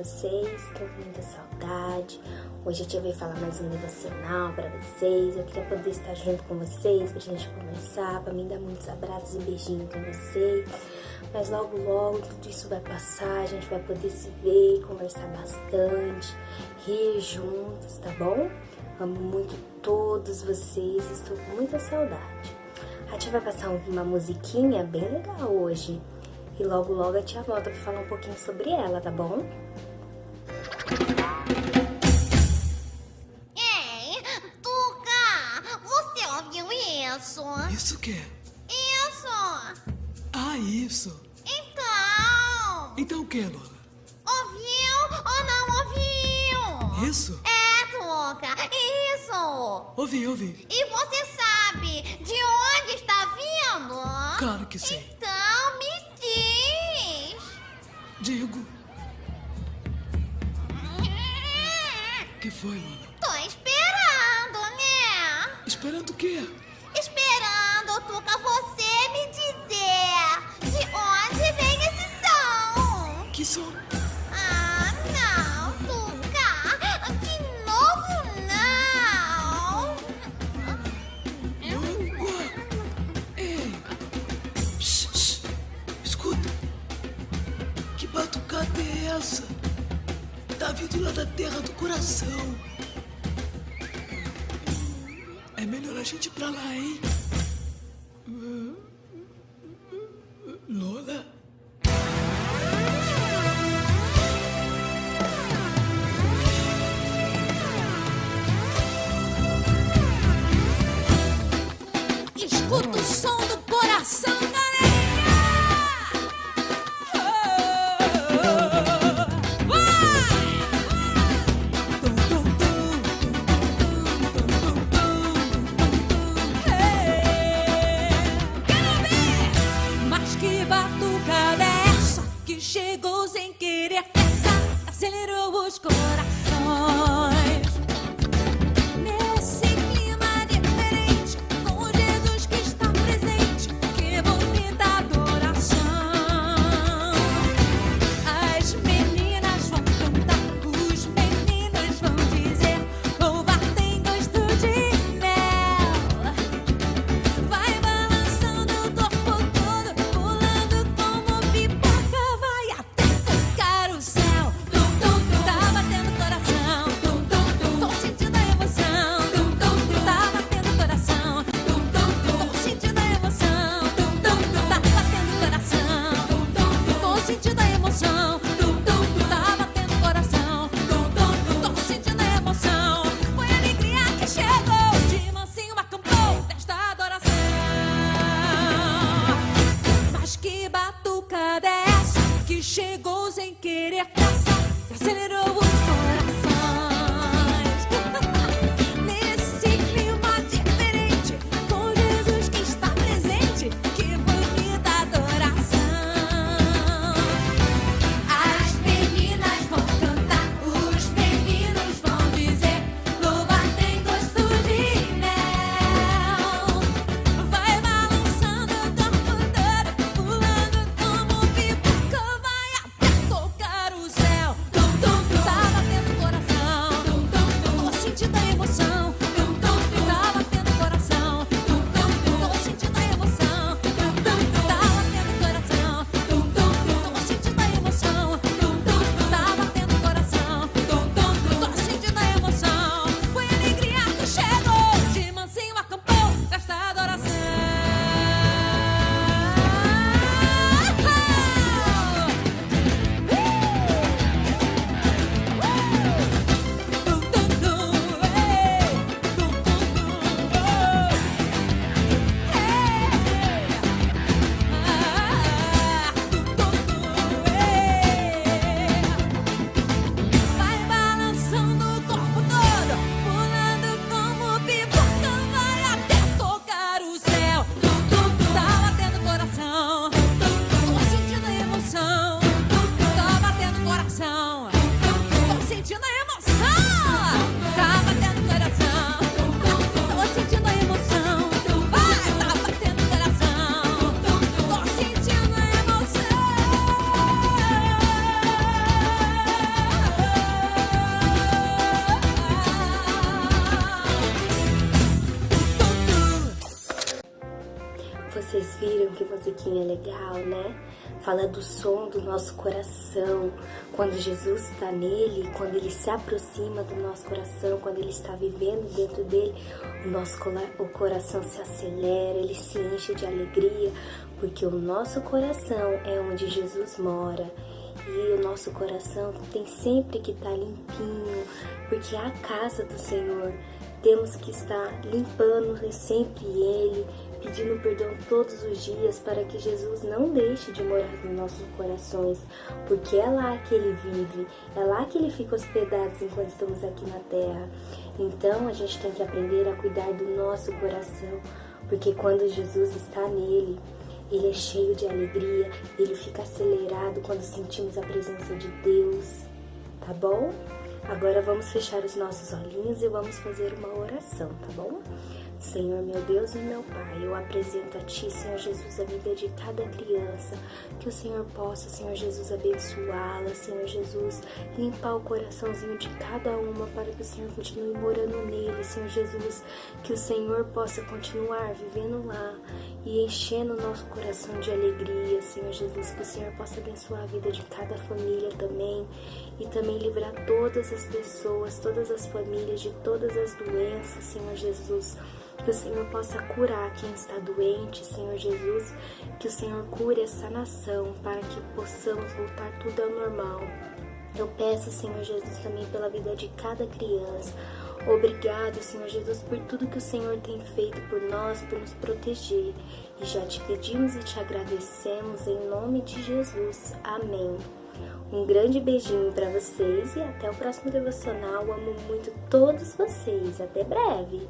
vocês, tô com muita saudade. Hoje a tia veio falar mais um devocional pra vocês. Eu queria poder estar junto com vocês pra gente conversar, pra mim dar muitos abraços e beijinhos com vocês. Mas logo, logo tudo isso vai passar, a gente vai poder se ver, conversar bastante, rir juntos, tá bom? Amo muito todos vocês, estou com muita saudade. A tia vai passar uma musiquinha bem legal hoje. E logo, logo a tia volta pra falar um pouquinho sobre ela, tá bom? Ei, Tuca! Você ouviu isso? Isso o quê? Isso! Ah, isso. Então, Então o que, Lola? ouviu ou não ouviu? Isso? É, Tuca, isso! Ouvi. E você sabe de onde está vindo? Claro que sei. Então, me diz! Digo. Que foi, Lola? Tô esperando, né? Esperando o quê? Esperando, Tuca, você me dizer de onde vem esse som. Que som? Ah, não, Tuca. De novo, não. Lola! Ei! Shh. Escuta! Que batucada é essa? Tá vindo lá da terra do coração. É melhor a gente ir pra lá, hein? Lola? Escuta o som do coração, galera! Quero ver! Mas que batucada é essa que chegou sem querer, acelerou os corações. Nesse clima diferente, com Jesus que está presente. Vocês viram que musiquinha legal, né? Fala do som do nosso coração, quando Jesus está nele, quando ele se aproxima do nosso coração, quando ele está vivendo dentro dele, o coração se acelera, ele se enche de alegria, porque o nosso coração é onde Jesus mora. E o nosso coração tem sempre que estar limpinho, porque é a casa do Senhor. Temos que estar limpando sempre Ele, pedindo perdão todos os dias para que Jesus não deixe de morar nos nossos corações, porque é lá que Ele vive, é lá que Ele fica hospedado enquanto estamos aqui na terra. Então a gente tem que aprender a cuidar do nosso coração, porque quando Jesus está nele, ele é cheio de alegria, ele fica acelerado quando sentimos a presença de Deus, tá bom? Agora vamos fechar os nossos olhinhos e vamos fazer uma oração, tá bom? Senhor, meu Deus e meu Pai, eu apresento a Ti, Senhor Jesus, a vida de cada criança, que o Senhor possa, Senhor Jesus, abençoá-la, Senhor Jesus, limpar o coraçãozinho de cada uma para que o Senhor continue morando nele, Senhor Jesus, que o Senhor possa continuar vivendo lá e enchendo o nosso coração de alegria, Senhor Jesus, que o Senhor possa abençoar a vida de cada família também e também livrar todas as pessoas, todas as famílias de todas as doenças, Senhor Jesus. Que o Senhor possa curar quem está doente, Senhor Jesus, que o Senhor cure essa nação para que possamos voltar tudo ao normal. Eu peço, Senhor Jesus, também pela vida de cada criança. Obrigado, Senhor Jesus, por tudo que o Senhor tem feito por nós, por nos proteger. E já te pedimos e te agradecemos em nome de Jesus. Amém. Um grande beijinho para vocês e até o próximo devocional. Amo muito todos vocês. Até breve.